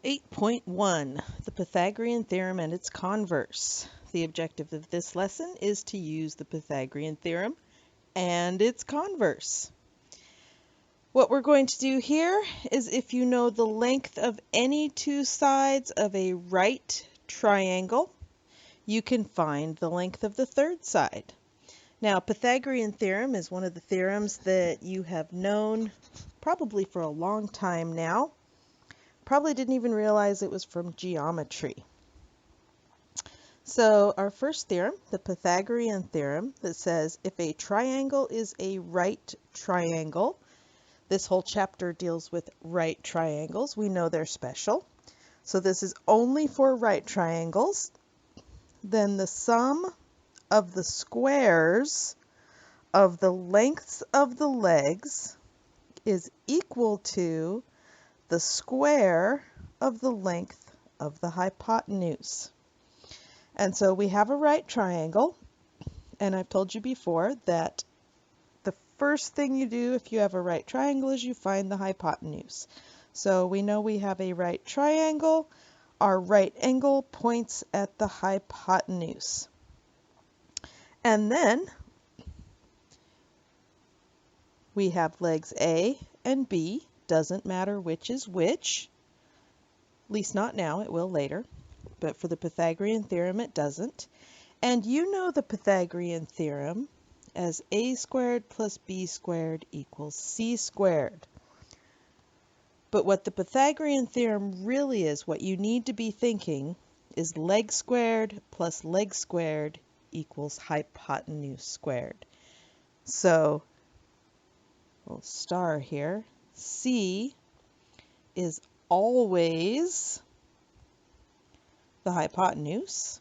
8.1, the Pythagorean theorem and its converse. The objective of this lesson is to use the Pythagorean theorem and its converse. What we're going to do here is, if you know the length of any two sides of a right triangle, you can find the length of the third side. Now, Pythagorean theorem is one of the theorems that you have known probably for a long time now. Probably didn't even realize it was from geometry. So our first theorem, the Pythagorean theorem, that says if a triangle is a right triangle, this whole chapter deals with right triangles. We know they're special. So this is only for right triangles. Then the sum of the squares of the lengths of the legs is equal to the square of the length of the hypotenuse. And so we have a right triangle, and I've told you before that the first thing you do if you have a right triangle is you find the hypotenuse. So we know we have a right triangle. Our right angle points at the hypotenuse. And then we have legs A and B. Doesn't matter which is which. At least not now, it will later. But for the Pythagorean theorem, it doesn't. And you know the Pythagorean theorem as a squared plus b squared equals c squared. But what the Pythagorean theorem really is, what you need to be thinking, is leg squared plus leg squared equals hypotenuse squared. So we'll star here. C is always the hypotenuse.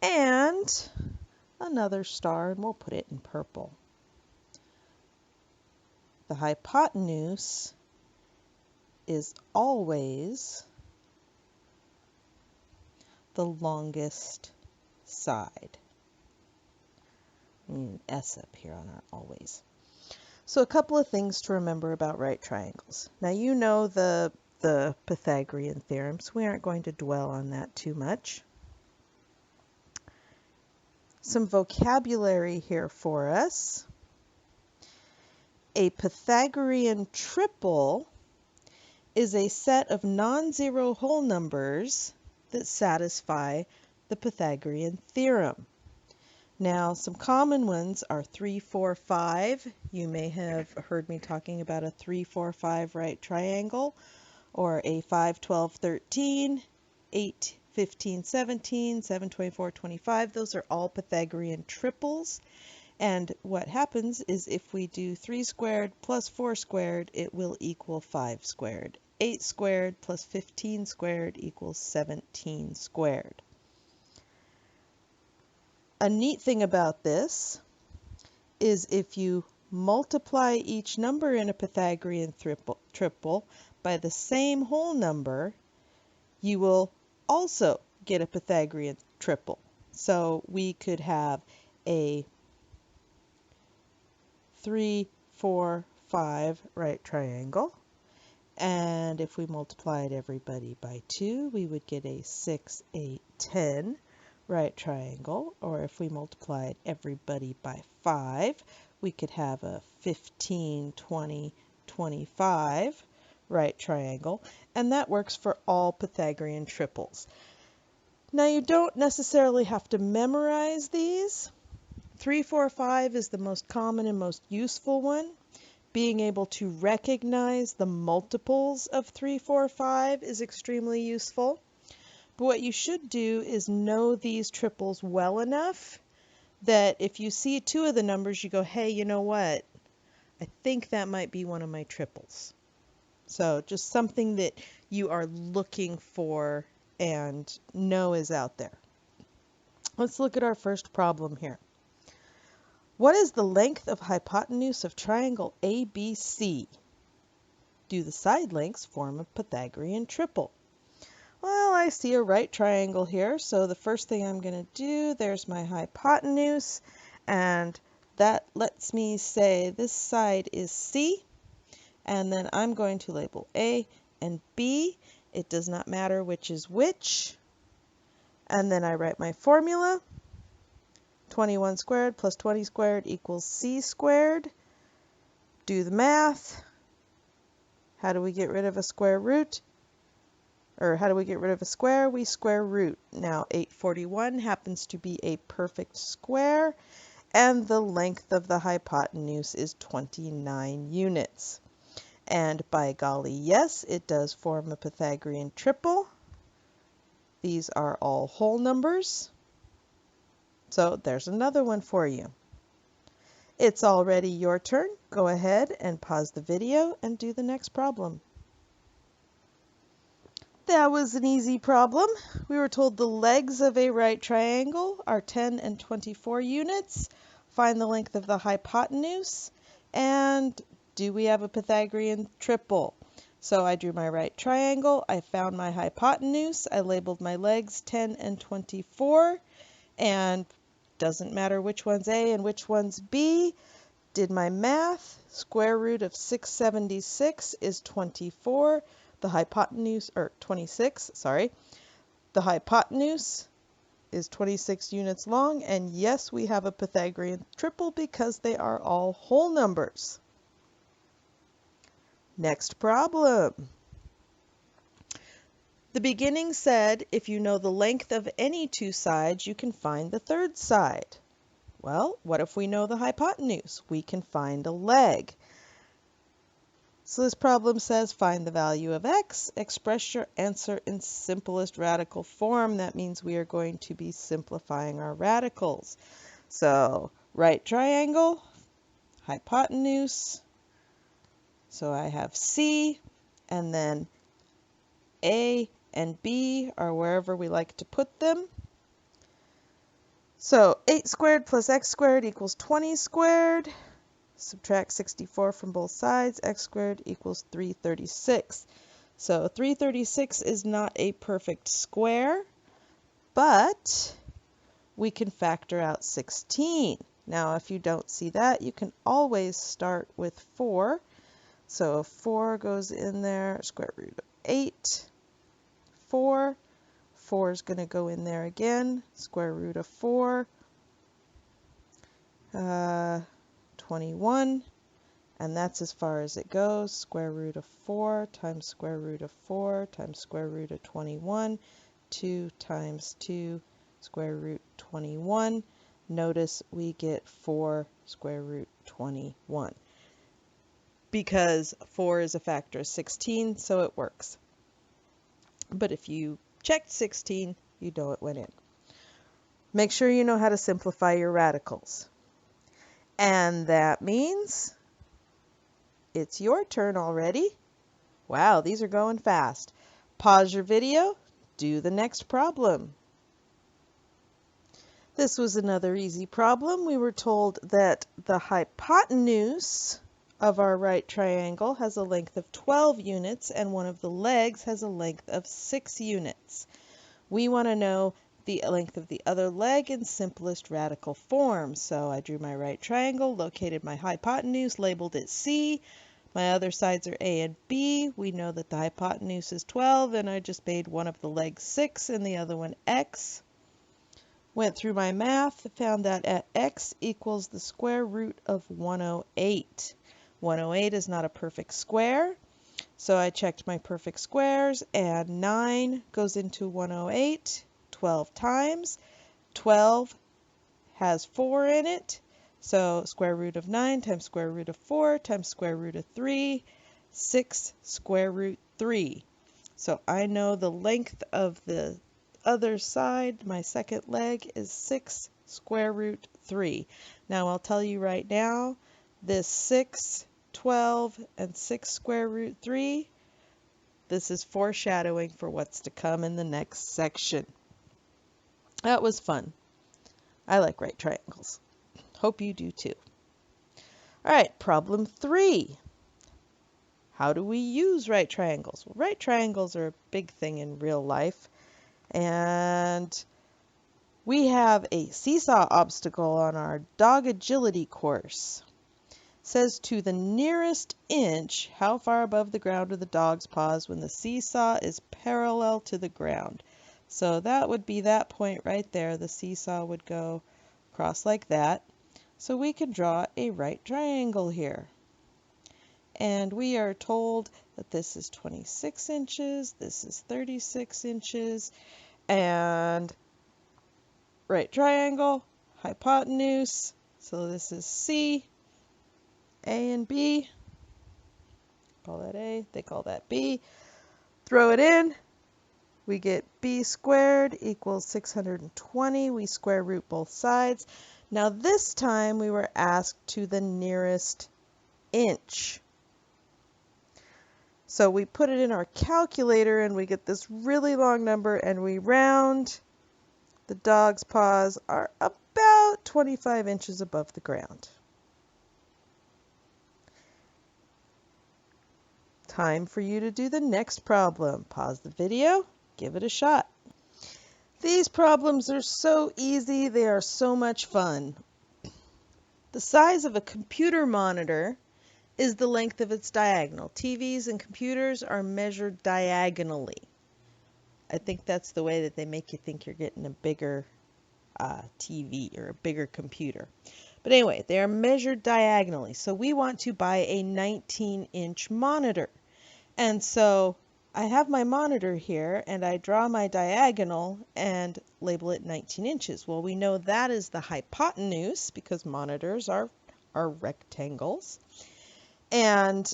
And another star, and we'll put it in purple. The hypotenuse is always the longest side. We need an S up here on our always. So a couple of things to remember about right triangles. Now you know the Pythagorean theorem, so we aren't going to dwell on that too much. Some vocabulary here for us. A Pythagorean triple is a set of non-zero whole numbers that satisfy the Pythagorean theorem. Now, some common ones are 3, 4, 5. You may have heard me talking about a 3, 4, 5 right triangle, or a 5, 12, 13, 8, 15, 17, 7, 24, 25. Those are all Pythagorean triples. And what happens is if we do 3 squared plus 4 squared, it will equal 5 squared. 8 squared plus 15 squared equals 17 squared. A neat thing about this is if you multiply each number in a Pythagorean triple by the same whole number, you will also get a Pythagorean triple. So we could have a 3, 4, 5 right triangle. And if we multiplied everybody by 2, we would get a 6, 8, 10 right triangle. Or if we multiplied everybody by 5, we could have a 15, 20, 25 right triangle. And that works for all Pythagorean triples. Now you don't necessarily have to memorize these. 3, 4, 5 is the most common and most useful one. Being able to recognize the multiples of 3, 4, 5 is extremely useful. But what you should do is know these triples well enough that if you see two of the numbers, you go, hey, you know what? I think that might be one of my triples. So just something that you are looking for and know is out there. Let's look at our first problem here. What is the length of hypotenuse of triangle ABC? Do the side lengths form a Pythagorean triple? Well, I see a right triangle here, so the first thing I'm going to do, there's my hypotenuse, and that lets me say this side is C, and then I'm going to label A and B. It does not matter which is which. And then I write my formula. 21 squared plus 20 squared equals C squared. Do the math. How do we get rid of a square root? Or how do we get rid of a square? We square root. Now 841 happens to be a perfect square, and the length of the hypotenuse is 29 units. And by golly, yes, it does form a Pythagorean triple. These are all whole numbers. So there's another one for you. It's already your turn. Go ahead and pause the video and do the next problem. That was an easy problem. We were told the legs of a right triangle are 10 and 24 units. Find the length of the hypotenuse. And do we have a Pythagorean triple? So I drew my right triangle. I found my hypotenuse. I labeled my legs 10 and 24. And doesn't matter which one's A and which one's B. Did my math. Square root of 676 is 24. The hypotenuse, or 26, sorry. The hypotenuse is 26 units long, and yes, we have a Pythagorean triple because they are all whole numbers. Next problem. The beginning said if you know the length of any two sides, you can find the third side. Well, what if we know the hypotenuse? We can find a leg. So this problem says find the value of x, express your answer in simplest radical form. That means we are going to be simplifying our radicals. So right triangle, hypotenuse. So I have C, and then A and B are wherever we like to put them. So 8 squared plus x squared equals 20 squared. Subtract 64 from both sides. X squared equals 336. So 336 is not a perfect square, but we can factor out 16. Now, if you don't see that, you can always start with 4. So 4 goes in there, square root of 8, 4. 4 is going to go in there again, square root of 4, 21, and that's as far as it goes. Square root of 4 times square root of 4 times square root of 21, 2 times 2, square root 21. Notice we get 4 square root 21. Because 4 is a factor of 16, so it works. But if you checked 16, you know it went in. Make sure you know how to simplify your radicals. And that means it's your turn already. Wow, these are going fast. Pause your video, do the next problem. This was another easy problem. We were told that the hypotenuse of our right triangle has a length of 12 units and one of the legs has a length of 6 units. We want to know the length of the other leg in simplest radical form. So I drew my right triangle, located my hypotenuse, labeled it C. My other sides are A and B. We know that the hypotenuse is 12, and I just made one of the legs 6 and the other one X. Went through my math, found that at X equals the square root of 108. 108 is not a perfect square, so I checked my perfect squares, and 9 goes into 108 12 times. 12 has 4 in it, so square root of 9 times square root of 4 times square root of 3, 6 square root 3. So I know the length of the other side, my second leg, is 6 square root 3. Now I'll tell you right now, this 6, 12, and 6 square root 3, this is foreshadowing for what's to come in the next section. That was fun. I like right triangles. Hope you do too. All right, problem 3. How do we use right triangles? Well, right triangles are a big thing in real life. And we have a seesaw obstacle on our dog agility course. says to the nearest inch, how far above the ground are the dog's paws when the seesaw is parallel to the ground? So that would be that point right there. The seesaw would go across like that. So we can draw a right triangle here. And we are told that this is 26 inches, this is 36 inches, and right triangle, hypotenuse. So this is C, A and B. Call that A, they call that B. Throw it in. We get B squared equals 620. We square root both sides. Now this time we were asked to the nearest inch. So we put it in our calculator and we get this really long number and we round. The dog's paws are about 25 inches above the ground. Time for you to do the next problem. Pause the video, give it a shot. These problems are so easy, they are so much fun. The size of a computer monitor is the length of its diagonal. TVs and computers are measured diagonally. I think that's the way that they make you think you're getting a bigger TV or a bigger computer. But anyway, they are measured diagonally. So we want to buy a 19-inch monitor. And so I have my monitor here and I draw my diagonal and label it 19 inches. Well, we know that is the hypotenuse because monitors are rectangles. And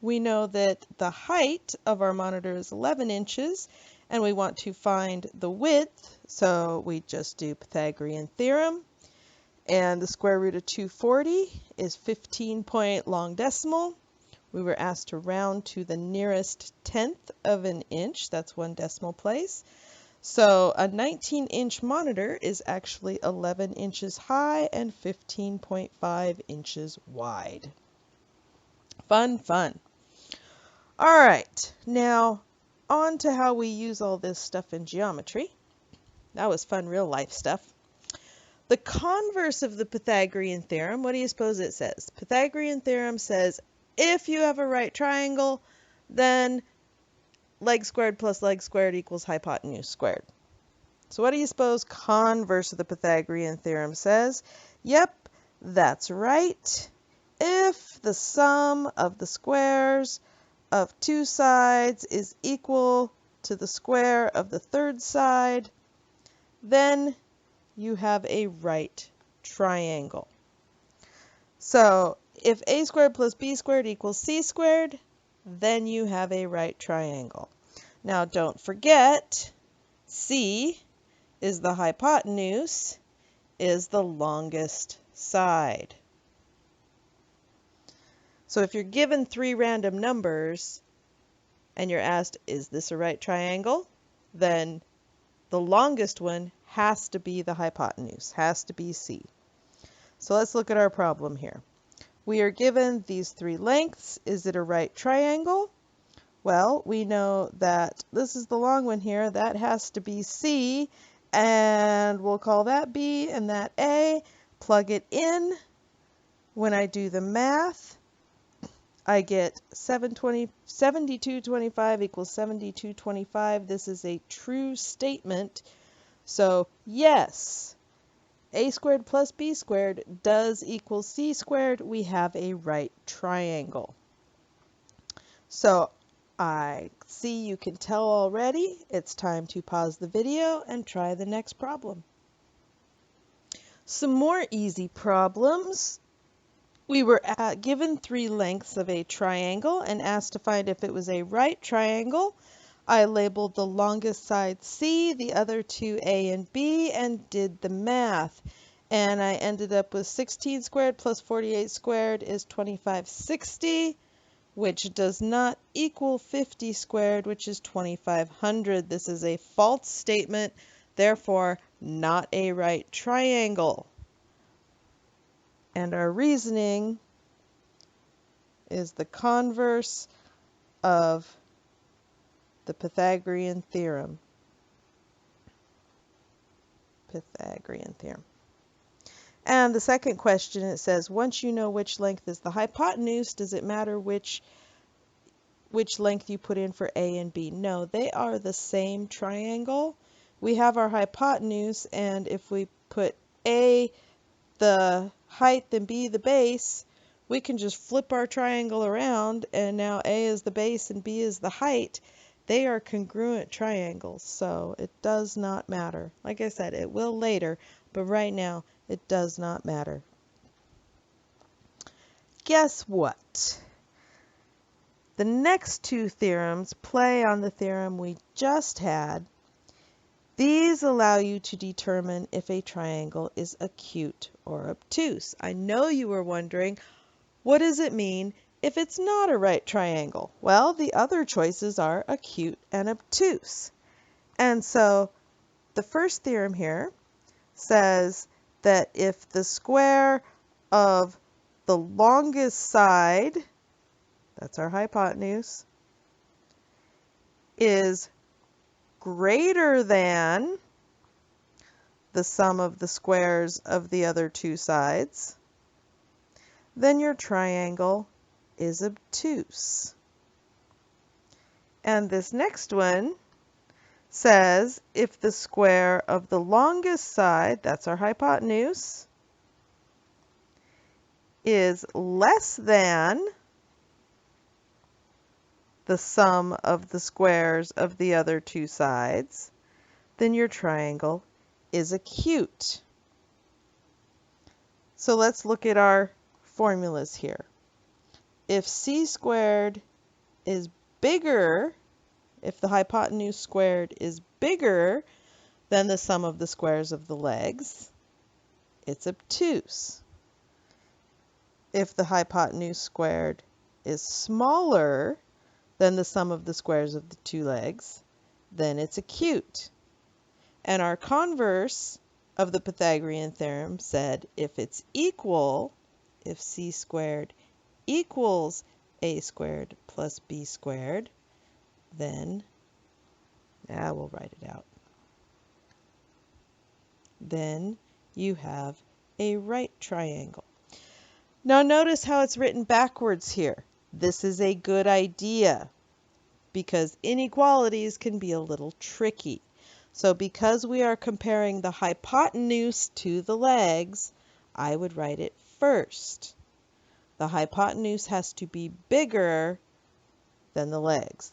we know that the height of our monitor is 11 inches and we want to find the width. So we just do Pythagorean theorem. And the square root of 240 is 15-point long decimal. We were asked to round to the nearest tenth of an inch. That's 1 decimal place. So a 19-inch monitor is actually 11 inches high and 15.5 inches wide. Fun, fun. All right, now on to how we use all this stuff in geometry. That was fun real life stuff. The converse of the Pythagorean theorem, what do you suppose it says? Pythagorean theorem says if you have a right triangle, then leg squared plus leg squared equals hypotenuse squared. So what do you suppose converse of the Pythagorean theorem says? Yep, that's right. If the sum of the squares of two sides is equal to the square of the third side, then you have a right triangle. So if a squared plus b squared equals c squared, then you have a right triangle. Now don't forget, c is the hypotenuse, is the longest side. So if you're given 3 random numbers and you're asked, is this a right triangle? Then the longest one has to be the hypotenuse, has to be c. So let's look at our problem here. We are given these 3 lengths. Is it a right triangle? Well, we know that this is the long one here. That has to be C, and we'll call that B and that A. Plug it in. When I do the math, I get 7225 equals 7225. This is a true statement. So yes, a squared plus b squared does equal c squared. We have a right triangle. So I see you can tell already. It's time to pause the video and try the next problem. Some more easy problems. We were given 3 lengths of a triangle and asked to find if it was a right triangle. I labeled the longest side C, the other 2 A and B, and did the math. And I ended up with 16 squared plus 48 squared is 2560, which does not equal 50 squared, which is 2500. This is a false statement, therefore not a right triangle. And our reasoning is the converse of the Pythagorean theorem. Pythagorean theorem. And the second question, it says, once you know which length is the hypotenuse, does it matter which length you put in for A and B? No, they are the same triangle. We have our hypotenuse, and if we put A the height and B the base, we can just flip our triangle around, and now A is the base and B is the height. They are congruent triangles, so it does not matter. Like I said, it will later, but right now it does not matter. Guess what? The next two theorems play on the theorem we just had. These allow you to determine if a triangle is acute or obtuse. I know you were wondering, what does it mean if it's not a right triangle? Well, the other choices are acute and obtuse. And so the first theorem here says that if the square of the longest side, that's our hypotenuse, is greater than the sum of the squares of the other two sides, then your triangle is obtuse. And this next one says if the square of the longest side, that's our hypotenuse, is less than the sum of the squares of the other two sides, then your triangle is acute. So let's look at our formulas here. If c squared is bigger, if the hypotenuse squared is bigger than the sum of the squares of the legs, it's obtuse. If the hypotenuse squared is smaller than the sum of the squares of the two legs, then it's acute. And our converse of the Pythagorean theorem said if it's equal, if c squared equals a squared plus b squared, then, we'll write it out. Then you have a right triangle. Now notice how it's written backwards here. This is a good idea because inequalities can be a little tricky. So because we are comparing the hypotenuse to the legs, I would write it first. The hypotenuse has to be bigger than the legs.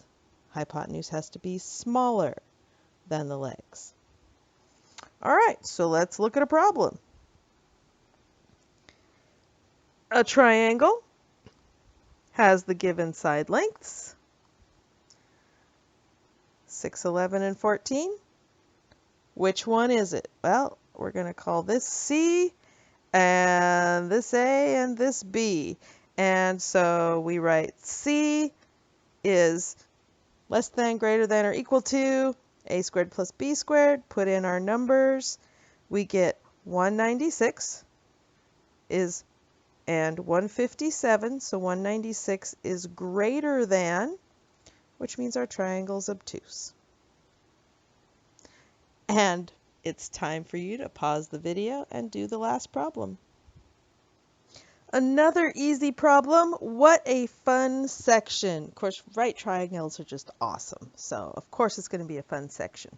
Hypotenuse has to be smaller than the legs. All right, so let's look at a problem. A triangle has the given side lengths, 6, 11, and 14. Which one is it? Well, we're going to call this C, and this A, and this B. And so we write C is less than, greater than, or equal to a squared plus b squared. Put in our numbers. We get 196 and 157. So 196 is greater than, which means our triangle is obtuse. And it's time for you to pause the video and do the last problem. Another easy problem. What a fun section. Of course, right triangles are just awesome. So, of course, it's going to be a fun section.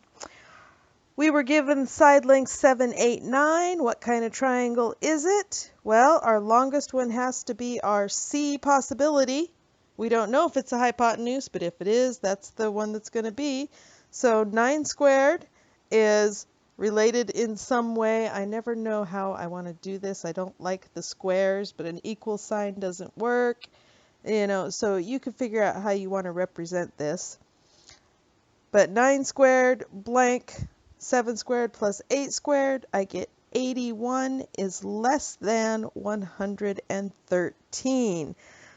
We were given side length 7, 8, 9. What kind of triangle is it? Well, our longest one has to be our C possibility. We don't know if it's a hypotenuse, but if it is, that's the one that's going to be. So 9 squared is related in some way. I never know how I want to do this. I don't like the squares, but an equal sign doesn't work. So you can figure out how you want to represent this. But 9 squared blank 7 squared plus 8 squared, I get 81 is less than 113.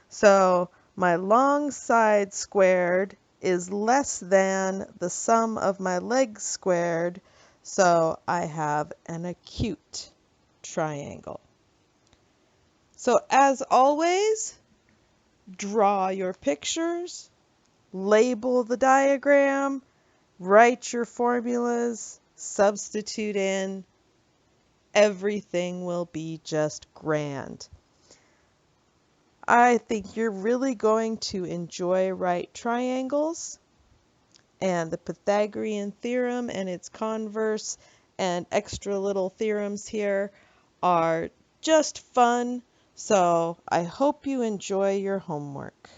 So my long side squared is less than the sum of my legs squared. So I have an acute triangle. So as always, draw your pictures, label the diagram, write your formulas, substitute in, everything will be just grand. I think you're really going to enjoy right triangles and the Pythagorean theorem and its converse and extra little theorems here are just fun. So I hope you enjoy your homework.